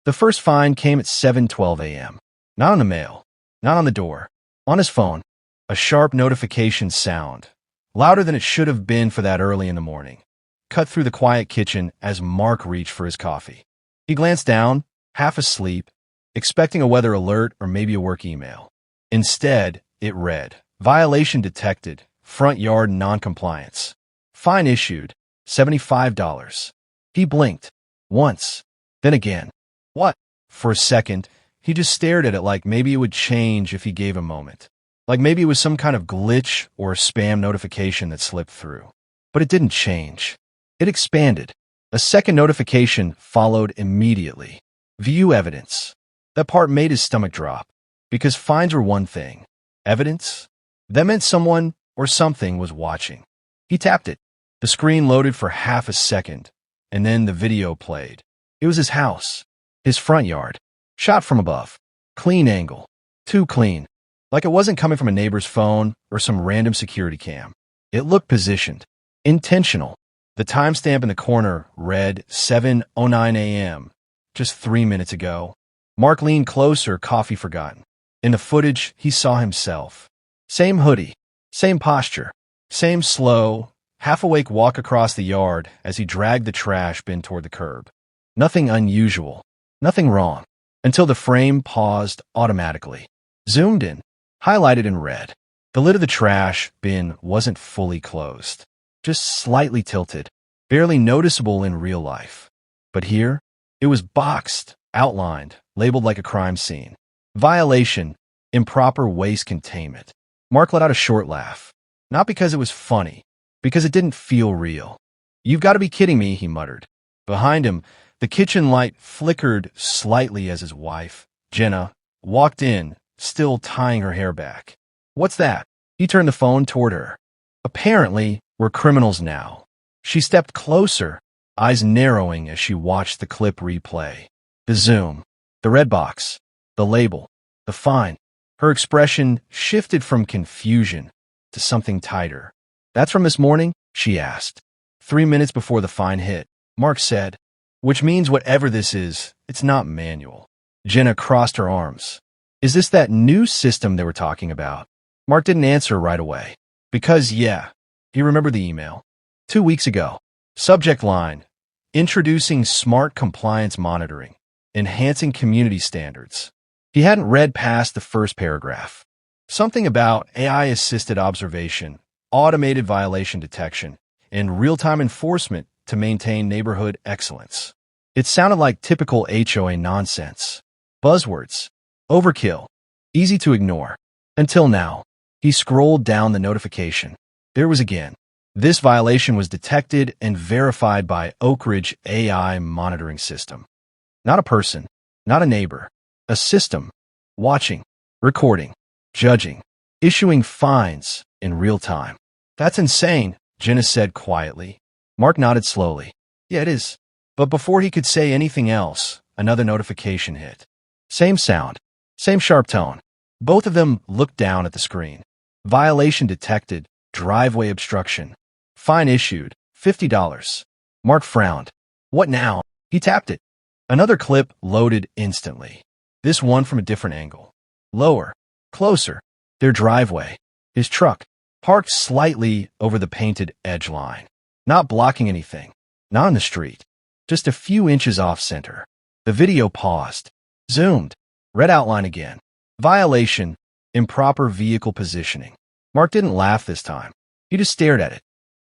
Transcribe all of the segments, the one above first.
The first find came at 7:12 a.m. Not on the mail, not on the door, on his phone. A sharp notification sound, louder than it should have been for that early in the morning, cut through the quiet kitchen as Mark reached for his coffee. He glanced down, half asleep, expecting a weather alert or maybe a work email. Instead, it read, "Violation detected, front yard noncompliance. Fine issued, $75. He blinked. Once. Then again. What? For a second, he just stared at it like maybe it would change if he gave a moment. Like maybe it was some kind of glitch or a spam notification that slipped through. But it didn't change. It expanded. A second notification followed immediately. View evidence. That part made his stomach drop. Because fines were one thing. Evidence? That meant someone or something was watching. He tapped it. The screen loaded for half a second, and then the video played. It was his house. His front yard. Shot from above. Clean angle. Too clean. Like it wasn't coming from a neighbor's phone or some random security cam. It looked positioned. Intentional. The timestamp in the corner read 7:09 a.m. Just 3 minutes ago. Mark leaned closer, coffee forgotten. In the footage, he saw himself. Same hoodie. Same posture. Same slow, half-awake walk across the yard as he dragged the trash bin toward the curb. Nothing unusual. Nothing wrong. Until the frame paused automatically. Zoomed in. Highlighted in red. The lid of the trash bin wasn't fully closed. Just slightly tilted. Barely noticeable in real life. But here, it was boxed, outlined, labeled like a crime scene. Violation. Improper waste containment. Mark let out a short laugh. Not because it was funny. Because it didn't feel real. "You've got to be kidding me," he muttered. Behind him, the kitchen light flickered slightly as his wife, Jenna, walked in, still tying her hair back. "What's that?" He turned the phone toward her. Apparently, we're criminals now. She stepped closer, eyes narrowing as she watched the clip replay. The zoom, the red box, the label, the fine. Her expression shifted from confusion to something tighter. "That's from this morning?" she asked. 3 minutes before the fine hit, Mark said. "Which means whatever this is, it's not manual." Jenna crossed her arms. "Is this that new system they were talking about?" Mark didn't answer right away. Because, yeah, he remembered the email. 2 weeks ago. Subject line, "Introducing smart compliance monitoring, enhancing community standards." He hadn't read past the first paragraph. Something about AI-assisted observation, automated violation detection, and real-time enforcement to maintain neighborhood excellence. It sounded like typical HOA nonsense. Buzzwords. Overkill. Easy to ignore. Until now. He scrolled down the notification. There was again. This violation was detected and verified by Oak Ridge AI monitoring system. Not a person. Not a neighbor. A system. Watching. Recording. Judging. Issuing fines in real time. "That's insane," Jenna said quietly. Mark nodded slowly. "Yeah, it is." But before he could say anything else, another notification hit. Same sound. Same sharp tone. Both of them looked down at the screen. Violation detected. Driveway obstruction. Fine issued. $50. Mark frowned. "What now?" He tapped it. Another clip loaded instantly. This one from a different angle. Lower. Closer. Their driveway. His truck. Parked slightly over the painted edge line. Not blocking anything. Not on the street. Just a few inches off center. The video paused. Zoomed. Red outline again. Violation. Improper vehicle positioning. Mark didn't laugh this time. He just stared at it.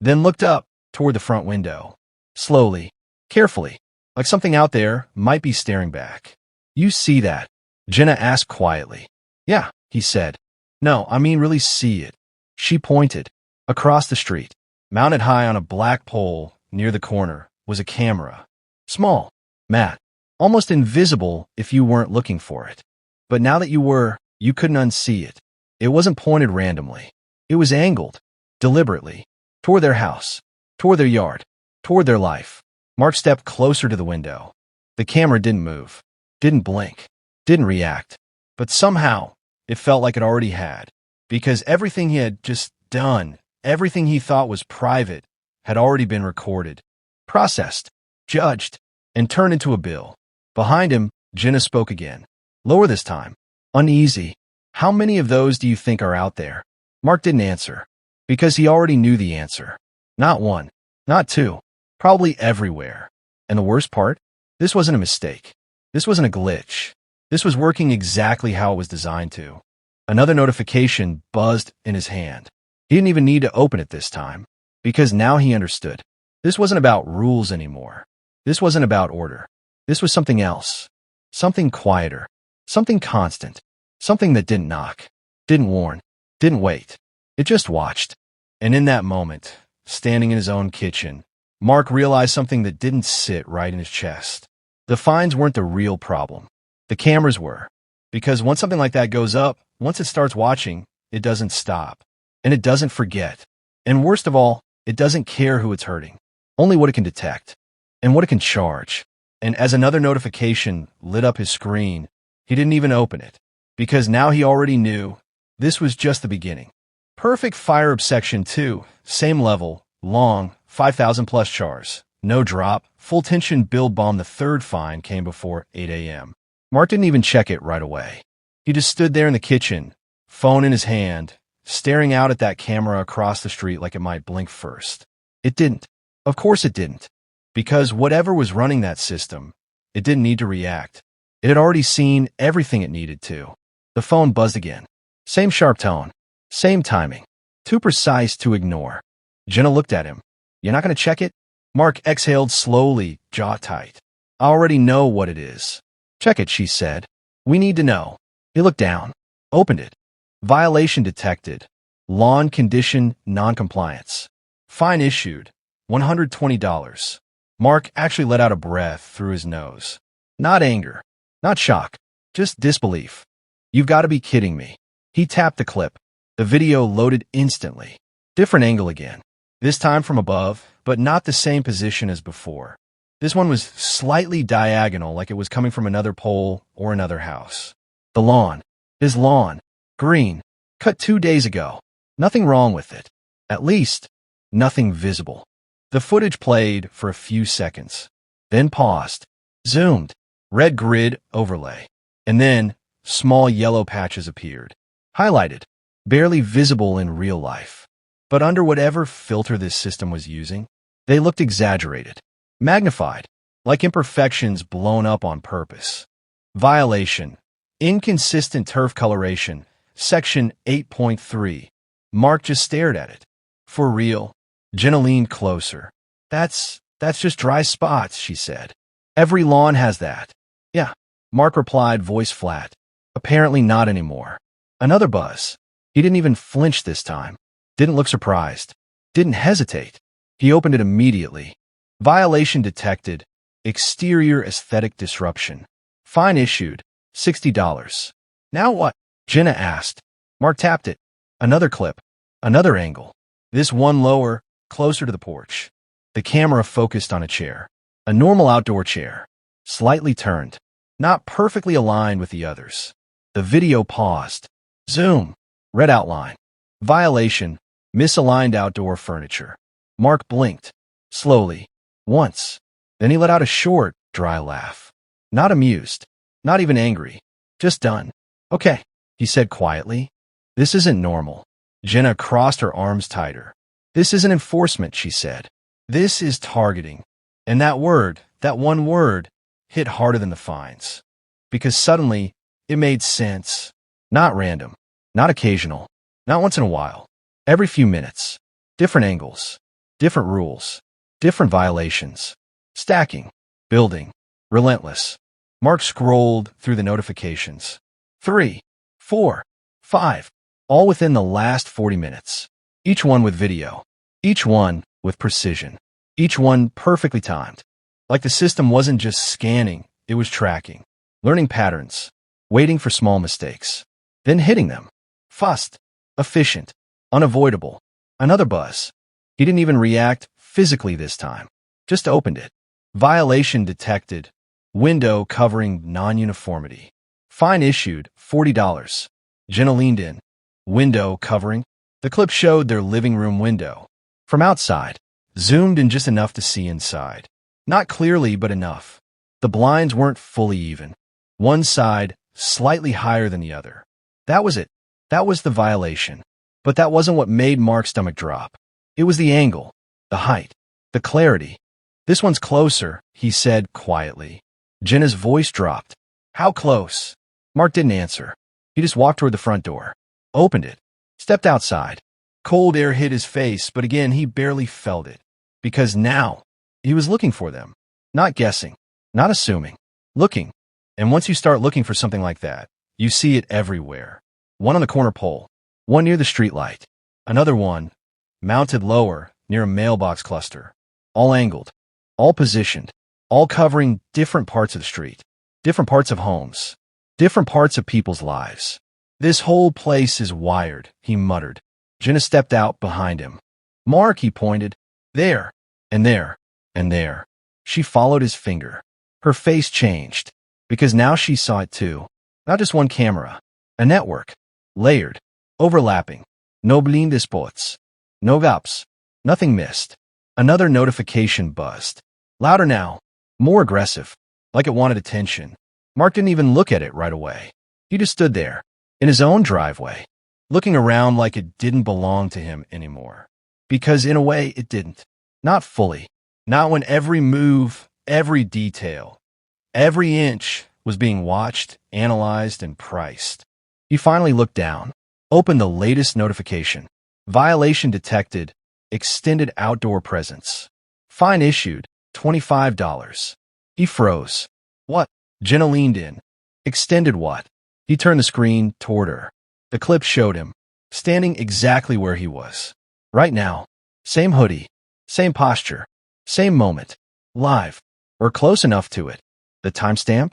Then looked up toward the front window. Slowly. Carefully. Like something out there might be staring back. "You see that?" Jenna asked quietly. "Yeah," he said. "No, I mean really see it." She pointed. Across the street. Mounted high on a black pole near the corner was a camera. Small. Matte. Almost invisible if you weren't looking for it. But now that you were, you couldn't unsee it. It wasn't pointed randomly. It was angled. Deliberately. Toward their house. Toward their yard. Toward their life. Mark stepped closer to the window. The camera didn't move. Didn't blink. Didn't react. But somehow, it felt like it already had. Because everything he had just done, everything he thought was private, had already been recorded, processed, judged, and turned into a bill. Behind him, Jenna spoke again. Lower this time. Uneasy. How many of those do you think are out there? Mark didn't answer. Because he already knew the answer. Not one. Not two. Probably everywhere. And the worst part? This wasn't a mistake. This wasn't a glitch. This was working exactly how it was designed to. Another notification buzzed in his hand. He didn't even need to open it this time. Because now he understood. This wasn't about rules anymore. This wasn't about order. This was something else. Something quieter. Something constant. Something that didn't knock. Didn't warn. Didn't wait. It just watched. And in that moment, standing in his own kitchen, Mark realized something that didn't sit right in his chest. The fines weren't the real problem. The cameras were. Because once something like that goes up, once it starts watching, it doesn't stop. And it doesn't forget. And worst of all, it doesn't care who it's hurting. Only what it can detect. And what it can charge. And as another notification lit up his screen, he didn't even open it. Because now he already knew this was just the beginning. Perfect fire section 2, same level, long, 5,000 plus chars. No drop, full tension build bomb. The third fine came before 8 a.m. Mark didn't even check it right away. He just stood there in the kitchen, phone in his hand, staring out at that camera across the street like it might blink first. It didn't. Of course it didn't. Because whatever was running that system, it didn't need to react. It had already seen everything it needed to. The phone buzzed again. Same sharp tone. Same timing. Too precise to ignore. Jenna looked at him. You're not going to check it? Mark exhaled slowly, jaw tight. I already know what it is. Check it, she said. We need to know. He looked down. Opened it. Violation detected. Lawn condition noncompliance. Fine issued. $120. Mark actually let out a breath through his nose. Not anger. Not shock. Just disbelief. You've got to be kidding me. He tapped the clip. The video loaded instantly. Different angle again. This time from above, but not the same position as before. This one was slightly diagonal, like it was coming from another pole or another house. The lawn. His lawn. Green. Cut 2 days ago. Nothing wrong with it. At least, nothing visible. The footage played for a few seconds. Then paused. Zoomed. Red grid overlay. And then, small yellow patches appeared. Highlighted. Barely visible in real life. But under whatever filter this system was using, they looked exaggerated. Magnified. Like imperfections blown up on purpose. Violation. Inconsistent turf coloration. Section 8.3. Mark just stared at it. For real. Jenna leaned closer. That's just dry spots, she said. Every lawn has that. Yeah. Mark replied, voice flat. Apparently not anymore. Another buzz. He didn't even flinch this time. Didn't look surprised. Didn't hesitate. He opened it immediately. Violation detected. Exterior aesthetic disruption. Fine issued. $60. Now what? Jenna asked. Mark tapped it. Another clip. Another angle. This one lower, closer to the porch. The camera focused on a chair. A normal outdoor chair. Slightly turned. Not perfectly aligned with the others. The video paused. Zoom. Red outline. Violation. Misaligned outdoor furniture. Mark blinked. Slowly. Once. Then he let out a short, dry laugh. Not amused. Not even angry. Just done. Okay, he said quietly. This isn't normal. Jenna crossed her arms tighter. This isn't enforcement, she said. This is targeting. And that one word, hit harder than the fines. Because suddenly, it made sense. Not random. Not occasional. Not once in a while. Every few minutes. Different angles. Different rules. Different violations. Stacking. Building. Relentless. Mark scrolled through the notifications. 3, 4, 5. All within the last 40 minutes. Each one with video. Each one with precision. Each one perfectly timed. Like the system wasn't just scanning, it was tracking. Learning patterns. Waiting for small mistakes. Then hitting them. Fast. Efficient. Unavoidable. Another buzz. He didn't even react physically this time. Just opened it. Violation detected. Window covering non-uniformity. Fine issued. $40. Jenna leaned in. Window covering. The clip showed their living room window. From outside. Zoomed in just enough to see inside. Not clearly, but enough. The blinds weren't fully even. One side slightly higher than the other. That was it. That was the violation. But that wasn't what made Mark's stomach drop. It was the angle, the height, the clarity. This one's closer, he said quietly. Jenna's voice dropped. How close? Mark didn't answer. He just walked toward the front door, opened it, stepped outside. Cold air hit his face, but again he barely felt it. Because now, he was looking for them. Not guessing, not assuming, looking. And once you start looking for something like that, you see it everywhere. One on the corner pole, one near the streetlight, another one, mounted lower, near a mailbox cluster. All angled, all positioned, all covering different parts of the street, different parts of homes, different parts of people's lives. This whole place is wired, he muttered. Jenna stepped out behind him. Mark, he pointed. There, and there, and there. She followed his finger. Her face changed, because now she saw it too. Not just one camera, a network, layered, overlapping. No blind spots, no gaps, nothing missed. Another notification buzzed. Louder now, more aggressive, like it wanted attention. Mark didn't even look at it right away. He just stood there, in his own driveway, looking around like it didn't belong to him anymore. Because in a way, it didn't. Not fully. Not when every move, every detail, every inch was being watched, analyzed, and priced. He finally looked down, opened the latest notification. Violation detected. Extended outdoor presence. Fine issued. $25. He froze. What? Jenna leaned in. Extended what? He turned the screen toward her. The clip showed him, standing exactly where he was. Right now. Same hoodie. Same posture. Same moment. Live. Or close enough to it. The timestamp?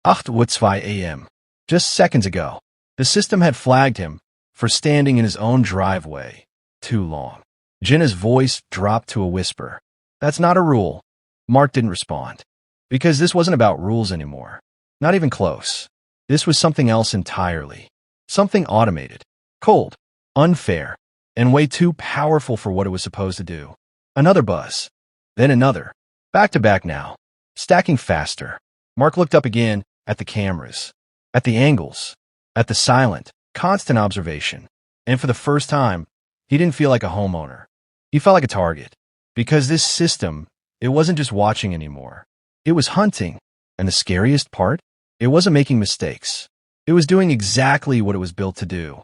8:02 a.m. Just seconds ago. The system had flagged him for standing in his own driveway too long. Jenna's voice dropped to a whisper. That's not a rule. Mark didn't respond. Because this wasn't about rules anymore. Not even close. This was something else entirely. Something automated. Cold. Unfair. And way too powerful for what it was supposed to do. Another buzz. Then another. Back to back now. Stacking faster. Mark looked up again at the cameras. At the angles. At the silent, constant observation. And for the first time, he didn't feel like a homeowner. He felt like a target. Because this system, it wasn't just watching anymore. It was hunting. And the scariest part? It wasn't making mistakes. It was doing exactly what it was built to do.